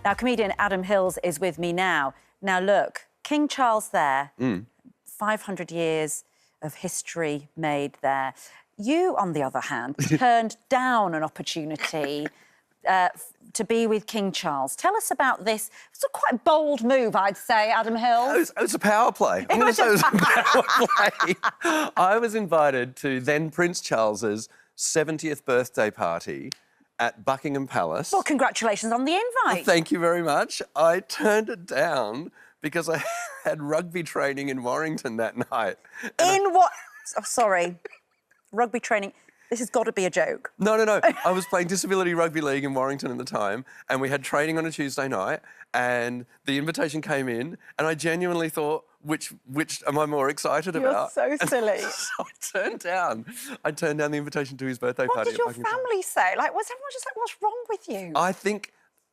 Now, comedian Adam Hills is with me now. Now, look, King Charles there, 500 years of history made there. You, on the other hand, turned down an opportunity to be with King Charles. Tell us about this. It's a quite bold move, I'd say, Adam Hills. It was a power play. I'm going to say it was a power play. I was invited to then Prince Charles's 70th birthday party at Buckingham Palace. Well, congratulations on the invite. Thank you very much. I turned it down because I had rugby training in Warrington that night. What? Oh, sorry. Rugby training. This has got to be a joke. No. I was playing Disability Rugby League in Warrington at the time, and we had training on a Tuesday night, and the invitation came in, and I genuinely thought, which am I more excited about? You're so silly. So I turned down the invitation to his birthday party. What did your family say? Like, was everyone just like, what's wrong with you?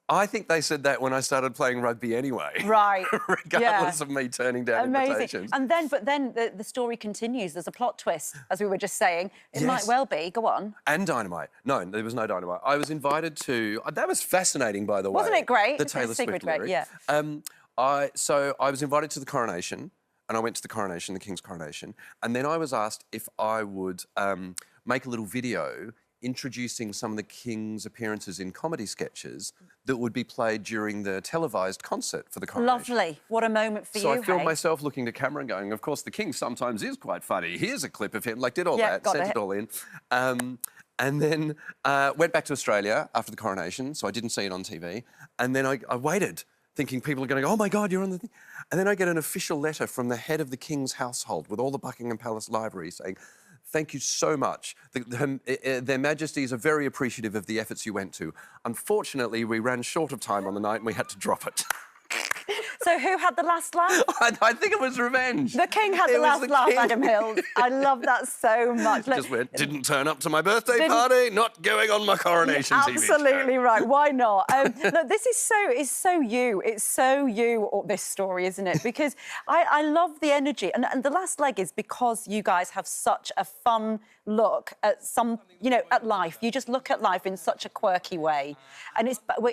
I think they said that when I started playing rugby anyway. Right. Regardless of me turning down invitations. And then, the story continues. There's a plot twist, as we were just saying. It might well be. Go on. And dynamite. No, there was no dynamite. I was invited to... That was fascinating, by the way. Wasn't it great? The Taylor Swift lyric. Yeah. So I was invited to the Coronation, and I went to the Coronation, the King's Coronation, and then I was asked if I would make a little video introducing some of the King's appearances in comedy sketches that would be played during the televised concert for the Coronation. Lovely. What a moment for you, So I filmed myself looking to camera and going, of course, the King sometimes is quite funny. Here's a clip of him. Like, did all that, sent it all in. And then went back to Australia after the Coronation, so I didn't see it on TV. And then I waited, thinking people are going to go, oh, my God, you're on the thing. And then I get an official letter from the head of the King's household with all the Buckingham Palace library saying, thank you so much. Their Majesties are very appreciative of the efforts you went to. Unfortunately, we ran short of time on the night and we had to drop it. So who had the last laugh? I think it was Revenge. The King had the last laugh, Adam Hills. I love that so much. Just went, didn't turn up to my birthday party, not going on my Coronation TV show. Absolutely right. Why not? Look, this is so you. It's so you, this story, isn't it? Because I love the energy. And the last leg is because you guys have such a fun look at at life. You just look at life in such a quirky way. And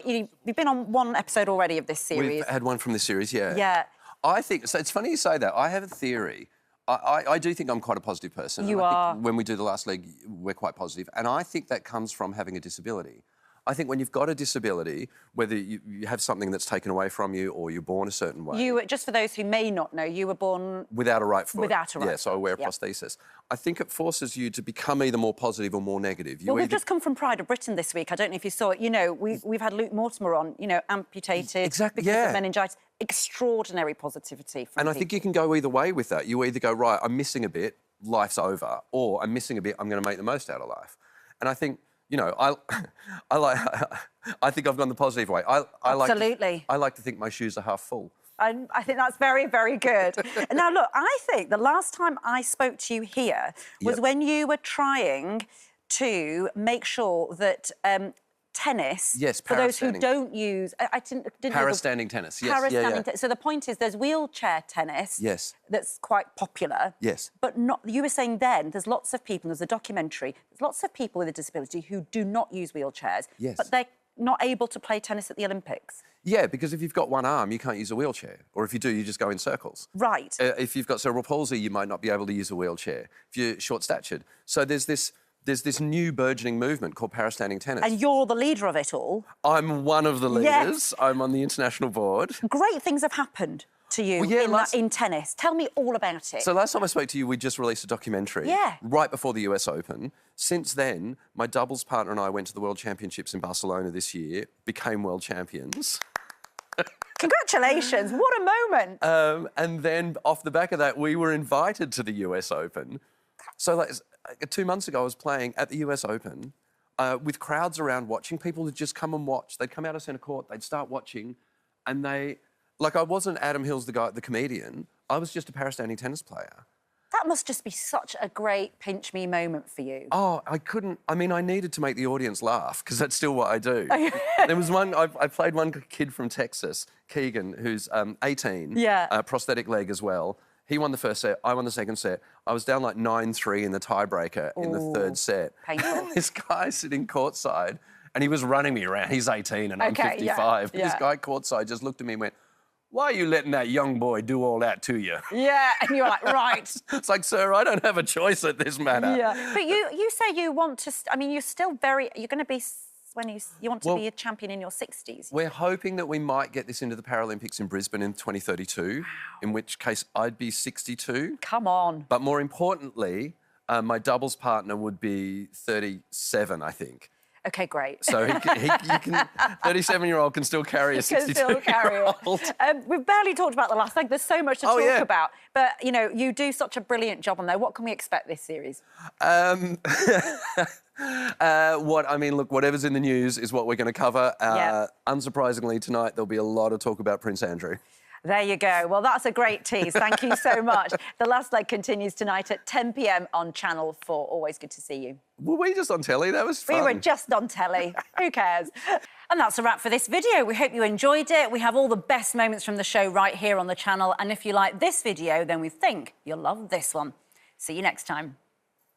you've been on one episode already of this series. We've had one from this series, yeah. Yeah. I think, so it's funny you say that. I have a theory. I do think I'm quite a positive person. You I are. think when we do the last leg, we're quite positive. And I think that comes from having a disability. I think when you've got a disability, whether you have something that's taken away from you or you're born a certain way... Just for those who may not know, you were born... Without a right foot. Without a right foot. Yeah, so I wear a prosthesis. I think it forces you to become either more positive or more negative. We've just come from Pride of Britain this week. I don't know if you saw it. You know, we've had Luke Mortimer on, amputated because of meningitis. Extraordinary positivity from I think you can go either way with that. You either go, right, I'm missing a bit, life's over, or I'm missing a bit, I'm going to make the most out of life. And I think... I think I've gone the positive way. Absolutely. I like to think my shoes are half full. I think that's very, very good. Now, look, I think the last time I spoke to you here was when you were trying to make sure that tennis, for those who don't use... Para-standing tennis, yes. Para-standing tennis. So the point is there's wheelchair tennis that's quite popular. Yes. But not... You were saying then there's lots of people, there's a documentary, there's lots of people with a disability who do not use wheelchairs, but they're not able to play tennis at the Olympics. Yeah, because if you've got one arm, you can't use a wheelchair. Or if you do, you just go in circles. Right. If you've got cerebral palsy, you might not be able to use a wheelchair if you're short-statured. So there's this new burgeoning movement called para-standing tennis. And you're the leader of it all. I'm one of the leaders. Yes. I'm on the international board. Great things have happened to you in tennis. Tell me all about it. So last time I spoke to you, we just released a documentary right before the US Open. Since then, my doubles partner and I went to the World Championships in Barcelona this year, became world champions. Congratulations, what a moment. And then off the back of that, we were invited to the US Open. So 2 months ago, I was playing at the US Open with crowds around watching. People would just come and watch. They'd come out of centre court, they'd start watching, and I wasn't Adam Hills, the comedian. I was just a para-standing tennis player. That must just be such a great pinch-me moment for you. Oh, I needed to make the audience laugh, because that's still what I do. There was I played one kid from Texas, Keegan, who's 18, prosthetic leg as well. He won the first set, I won the second set. I was down like 9-3 in the tiebreaker in the third set. Painful. This guy sitting courtside, and he was running me around. He's 18 and I'm 55. Yeah. This guy courtside just looked at me and went, "Why are you letting that young boy do all that to you?" Yeah, and you're like, right. It's like, sir, I don't have a choice at this matter. Yeah, but you say you want to. I mean, you're still you're going to be when you want to be a champion in your 60s. We're hoping that we might get this into the Paralympics in Brisbane in 2032, in which case I'd be 62. Come on. But more importantly, my doubles partner would be 37, I think. Okay, great. So he can 37-year-old can still carry a 62-year-old. We've barely talked about the last leg. There's so much to talk about. But, you know, you do such a brilliant job on there. What can we expect this series? Look, whatever's in the news is what we're going to cover. Unsurprisingly, tonight there'll be a lot of talk about Prince Andrew. There you go. Well, that's a great tease. Thank you so much. The last leg continues tonight at 10 p.m. on Channel 4. Always good to see you. Were we just on telly? That was fun. We were just on telly. Who cares? And that's a wrap for this video. We hope you enjoyed it. We have all the best moments from the show right here on the channel. And if you like this video, then we think you'll love this one. See you next time.